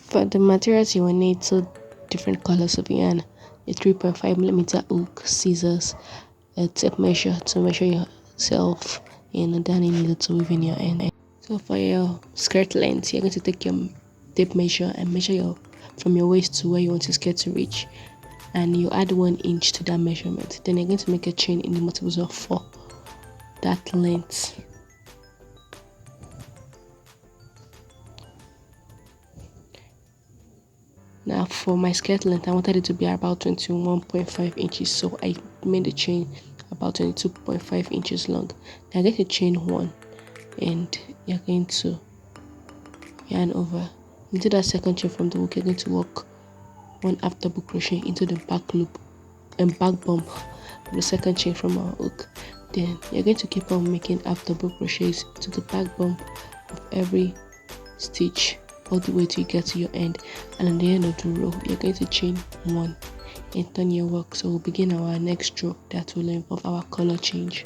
For the materials you will need two different colors of yarn, a 3.5mm hook, scissors, a tape measure to measure yourself, and a darning needle to weave in your end. So for your skirt length, you're going to take your tape measure and measure from your waist to where you want your skirt to reach, and you add 1 inch to that measurement. Then you're going to make a chain in the multiples of 4 that length. Now for my skirt length, I wanted it to be about 21.5 inches, so I made the chain about 22.5 inches long. Now I'm going to chain 1, and you're going to yarn over into that second chain from the hook. You're going to work 1/2 double crochet into the back loop and back bump of the second chain from our hook. Then you're going to keep on making half double crochets to the back bump of every stitch all the way till you get to your end, and at the end of the row you're going to chain 1 and turn your work. So we'll begin our next row that will involve our color change.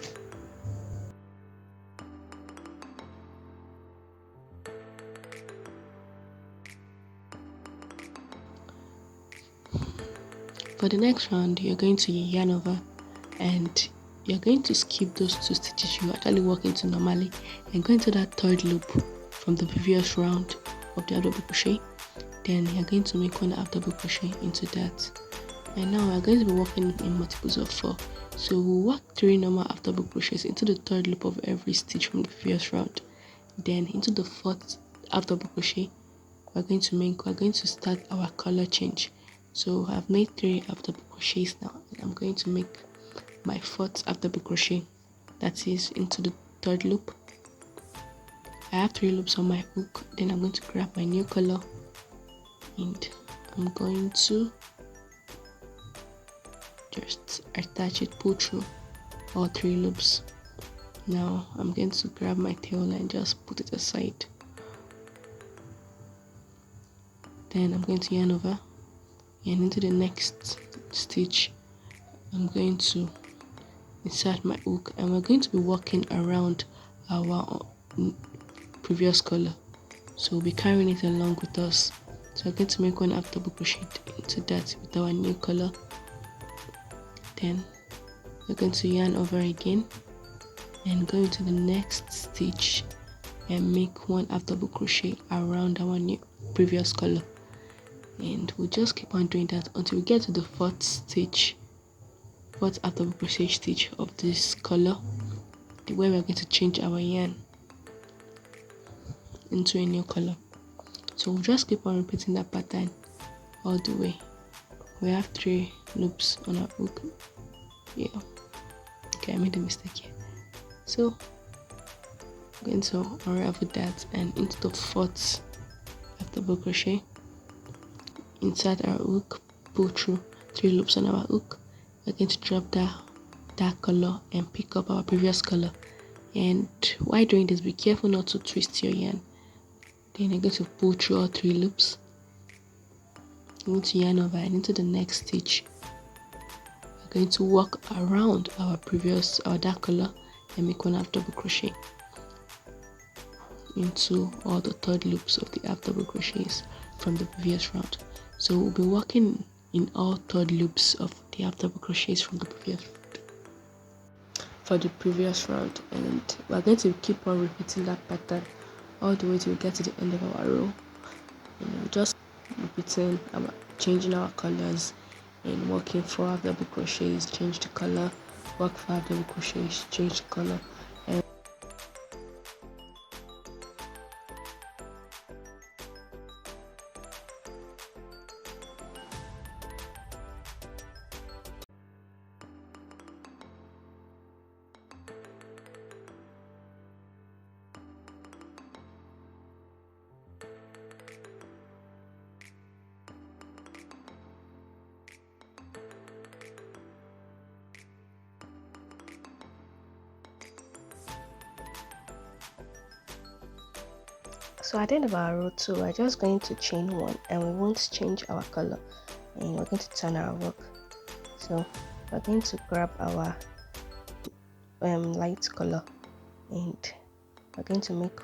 For the next round, you're going to yarn over and you're going to skip those 2 stitches you actually work into normally and go into that 3rd loop from the previous round of the double crochet. Then you're going to make 1/2 double crochet into that, and now we're going to be working in multiples of 4. So we'll work 3 normal half double crochets into the 3rd loop of every stitch from the previous round. Then into the 4th half double crochet we're going to start our color change. So I've made 3 half double crochets now, and I'm going to make my 4th half double crochet, that is into the 3rd loop. I have 3 loops on my hook. Then I'm going to grab my new color and I'm going to just attach it, pull through all 3 loops. Now I'm going to grab my tail and just put it aside. Then I'm going to yarn over, and into the next stitch I'm going to insert my hook, and we're going to be working around our previous color, so we'll be carrying it along with us. So I'm going to make 1/2 double crochet into that with our new color. Then we're going to yarn over again and go into the next stitch and make 1/2 double crochet around our new previous color, and we'll just keep on doing that until we get to the 4th stitch, 4th half double crochet stitch of this color, where we're going to change our yarn into a new color. So we'll just keep on repeating that pattern all the way. We have 3 loops on our hook. Yeah, okay, I made a mistake here. So I'm going to unravel that, and into the 4th half double crochet, insert our hook, pull through 3 loops on our hook. We're going to drop that color and pick up our previous color, and while doing this, be careful not to twist your yarn. Then you're going to pull through all 3 loops. You're going to yarn over, and into the next stitch we're going to work around our dark color and make 1/2 double crochet into all the 3rd loops of the half double crochets from the previous round. So we'll be working in all 3rd loops of the half double crochets from the previous round, and we're going to keep on repeating that pattern all the way till we get to the end of our row. Just repeating changing our colors and working 4 half double crochets, change the color, work 5 double crochets, change the color. So at the end of our row 2, we're just going to chain 1, and we won't change our color, and we're going to turn our work. So we're going to grab our light color, and we're going to make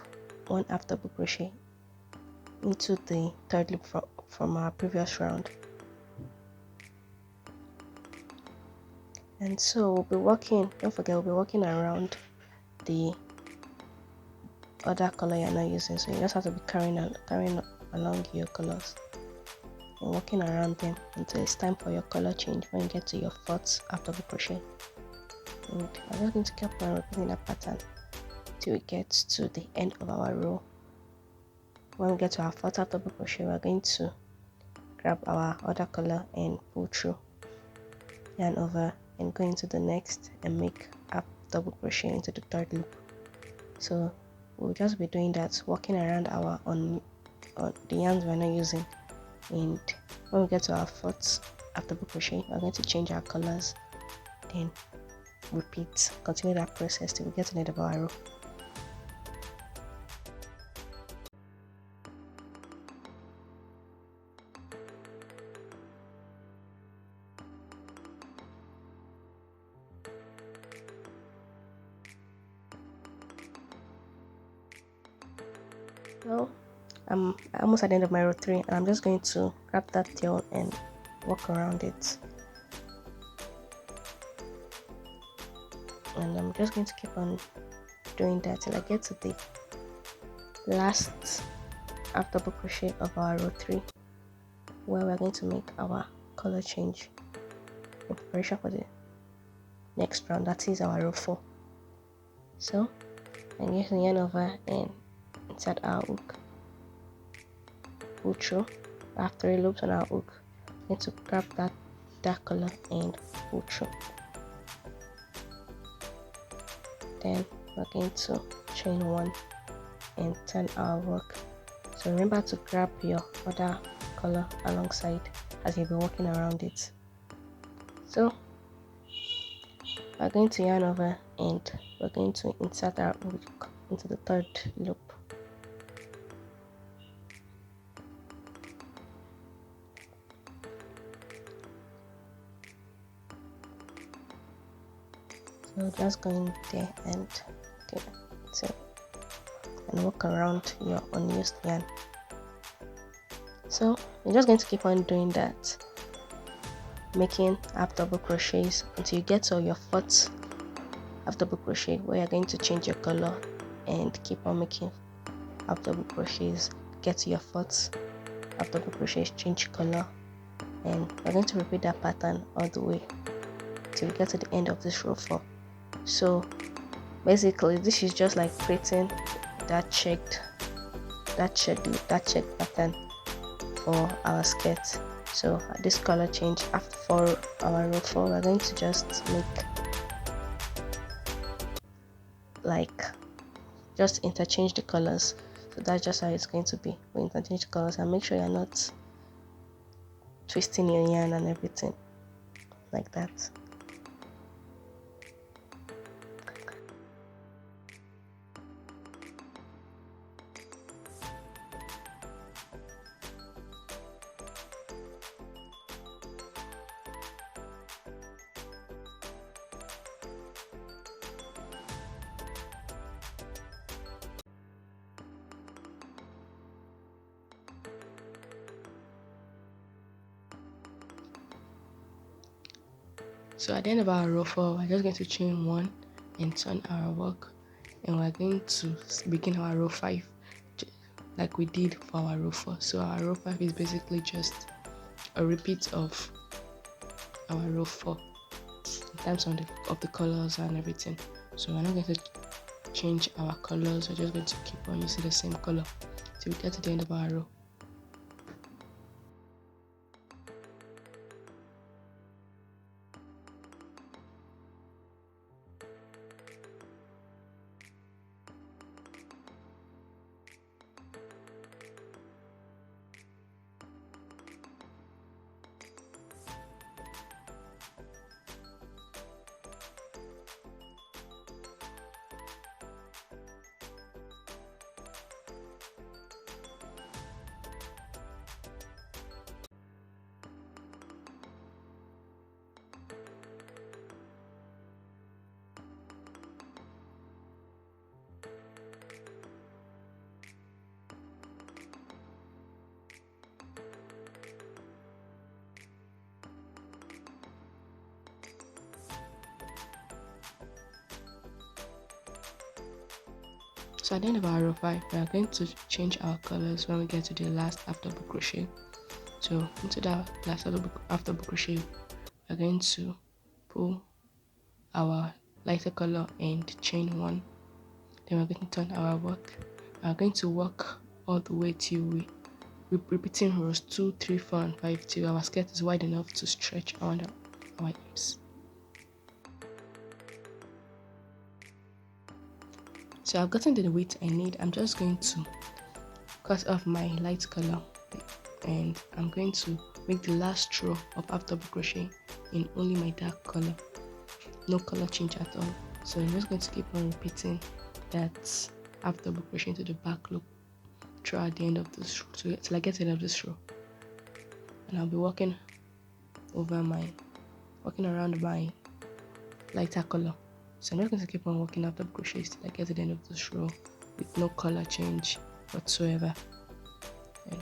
1/2 double crochet into the third loop from our previous round. And so we'll be working, don't forget, we'll be working around the other color you're not using, so you just have to be carrying along your colors and working around them until it's time for your color change when you get to your fourth half double crochet. And I'm just going to keep on repeating that pattern till we get to the end of our row. When we get to our fourth half double crochet, we're going to grab our other color and pull through, yarn over, and go into the next and make half double crochet into the third loop. So we'll just be doing that, working around our on the yarns we're not using. And when we get to our fourth half double crochet, we're going to change our colors, then repeat, continue that process till we get to the end of our row. So I'm almost at the end of my row 3, and I'm just going to grab that tail and work around it. And I'm just going to keep on doing that till I get to the last half double crochet of our row 3, where we're going to make our color change in preparation for the next round, that is our row 4. So I'm going to yarn over and insert our hook, pull through. I have 3 loops on our hook. I'm going to grab that dark color and pull through. Then we're going to chain 1 and turn our work. So remember to grab your other color alongside as you'll be working around it. So we're going to yarn over and we're going to insert our hook into the third loop. So just go in there and work around your unused yarn. So you're just going to keep on doing that, making half double crochets until you get to your fourth half double crochet, where you're going to change your color and keep on making half double crochets. Get to your fourth half double crochets, change color, and we're going to repeat that pattern all the way till we get to the end of this row 4. So basically this is just like creating that checked pattern for our skirt. So this color change after for our row 4, we're going to just just interchange the colors. So that's just how it's going to be. We interchange the colors and make sure you're not twisting your yarn and everything like that. So at the end of our row 4, we're just going to chain 1 and turn our work, and we're going to begin our row 5 like we did for our row 4. So our row 5 is basically just a repeat of our row 4 in terms of the colors and everything. So we're not going to change our colors, we're just going to keep on using the same color till we get to the end of our row. So at the end of our row 5, we are going to change our colors when we get to the last half double crochet. So into that last half double crochet, we are going to pull our lighter color and chain 1. Then we're going to turn our work. We are going to work all the way till we repeating rows 2, 3, 4, and 5 till our skirt is wide enough to stretch around our hips. So I've gotten the width I need. I'm just going to cut off my light color and I'm going to make the last row of half double crochet in only my dark color. No color change at all. So I'm just going to keep on repeating that half double crochet into the back loop throughout the end of this row till I get to the end of this row. And I'll be working around my lighter color. So I'm just going to keep on working half double crochets till I get to the end of this row with no color change whatsoever. And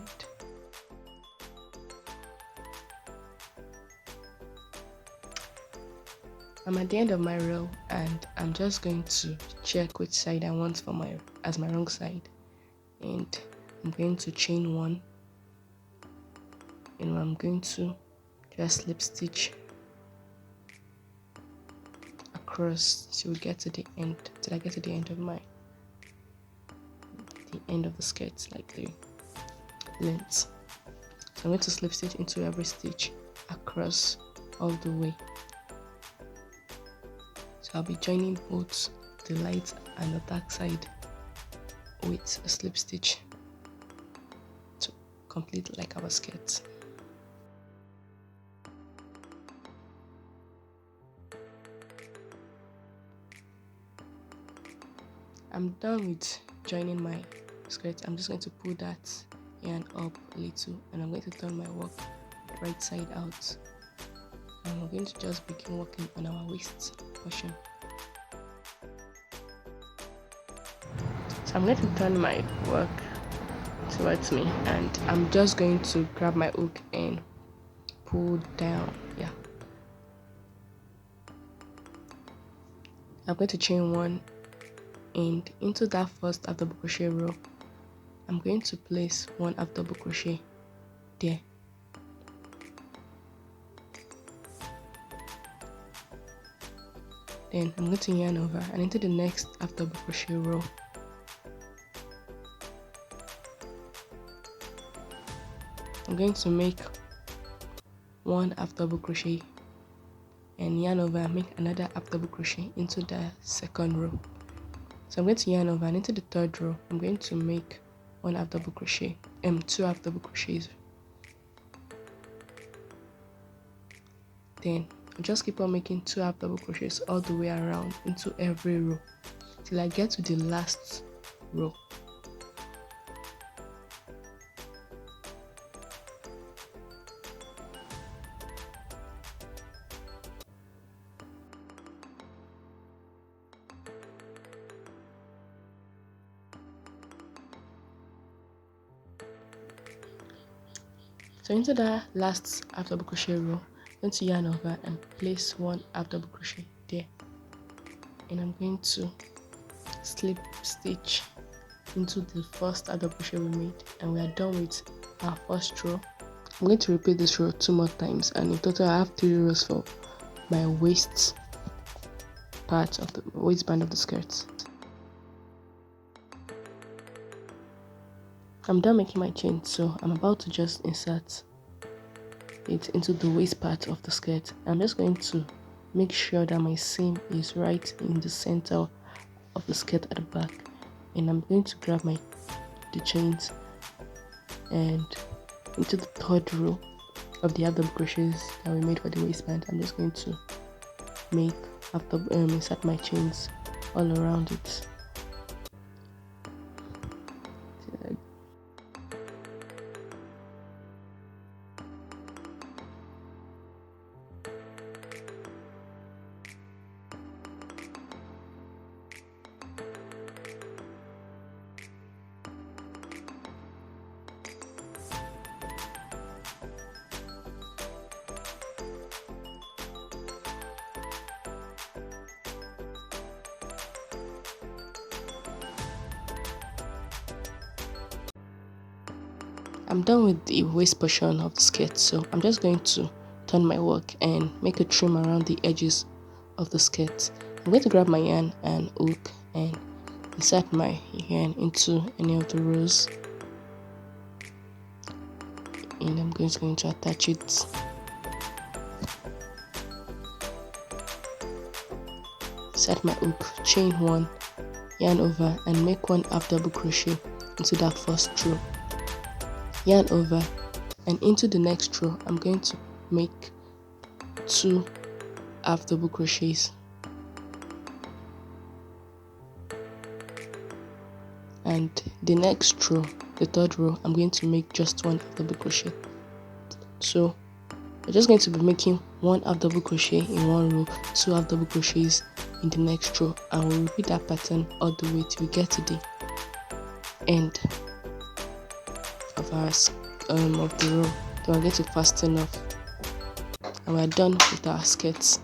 I'm at the end of my row and I'm just going to check which side I want for my wrong side. And I'm going to chain 1 and I'm going to just slip stitch across till we get to the end, till I get to the end of the skirt, like the length. So I'm going to slip stitch into every stitch across all the way. So I'll be joining both the light and the dark side with a slip stitch to complete like our skirt. I'm done with joining my skirt. I'm just going to pull that yarn up a little and I'm going to turn my work right side out. And we're going to just begin working on our waist portion. So I'm going to turn my work towards me and I'm just going to grab my hook and pull down. Yeah. I'm going to chain 1 and into that first half double crochet row I'm going to place 1 half double crochet there. Then I'm going to yarn over and into the next half double crochet row I'm going to make 1 half double crochet and yarn over and make another half double crochet into the second row. So I'm going to yarn over and into the third row I'm going to make 1 half double crochet and 2 half double crochets. Then I'll just keep on making 2 half double crochets all the way around into every row till I get to the last row. So into the last half double crochet row, I'm going to yarn over and place 1 half double crochet there, and I'm going to slip stitch into the first half double crochet we made, and we are done with our first row. I'm going to repeat this row 2 more times, and in total I have 3 rows for my waist part of the waistband of the skirt. I'm done making my chain, so I'm about to just insert it into the waist part of the skirt. I'm just going to make sure that my seam is right in the center of the skirt at the back, and I'm going to grab the chains and into the third row of the half double crochets that we made for the waistband. I'm just going to make insert my chains all around it. I'm done with the waist portion of the skirt, so I'm just going to turn my work and make a trim around the edges of the skirt. I'm going to grab my yarn and hook and insert my yarn into any of the rows, and I'm going to attach it. Set my hook, chain 1, yarn over and make 1 half double crochet into that first row, yarn over, and into the next row I'm going to make 2 half double crochets, and the next row, the third row, I'm going to make just 1 half double crochet. So we're just going to be making 1 half double crochet in one row, 2 half double crochets in the next row, and we'll repeat that pattern all the way till we get to the end of our of the row. Then we're going to fasten off, and we're done with our skirts.